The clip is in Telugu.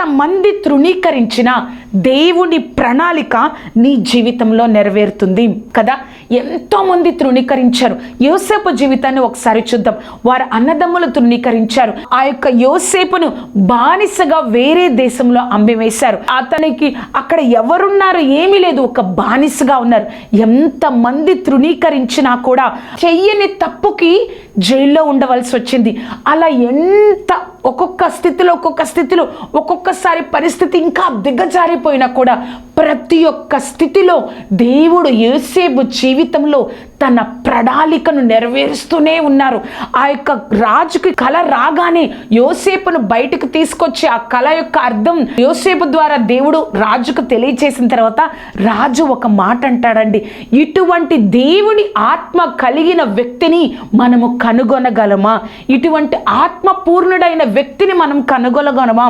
ఎంతమంది తృణీకరించినా దేవుని ప్రణాళిక నీ జీవితంలో నెరవేరుతుంది కదా. ఎంతోమంది తృణీకరించారు. యోసేపు జీవితాన్ని ఒకసారి చూద్దాం. వారు అన్నదమ్ములు తృణీకరించారు. ఆ యొక్క యోసేపును బానిసగా వేరే దేశంలో అమ్మివేశారు. అతనికి అక్కడ ఎవరున్నారు, ఏమీ లేదు, ఒక బానిసగా ఉన్నారు. ఎంతమంది తృణీకరించినా కూడా చెయ్యని తప్పుకి జైల్లో ఉండవలసి వచ్చింది. అలా ఎంత ఒక్కొక్క స్థితిలో ఒక్కొక్కసారి పరిస్థితి ఇంకా దిగజారిపోయినా కూడా ప్రతి ఒక్క స్థితిలో దేవుడు యోసేపు జీవితంలో తన ప్రణాళికను నెరవేరుస్తూనే ఉన్నారు. ఆ యొక్క రాజుకి కల రాగానే యోసేపును బయటకు తీసుకొచ్చి ఆ కళ యొక్క అర్థం యోసేపు ద్వారా దేవుడు రాజుకు తెలియచేసిన తర్వాత రాజు ఒక మాట అంటాడండి, ఇటువంటి దేవుని ఆత్మ కలిగిన వ్యక్తిని మనము కనుగొనగలమా? ఇటువంటి ఆత్మ పూర్ణుడైన వ్యక్తిని మనం కనుగొనగలమా?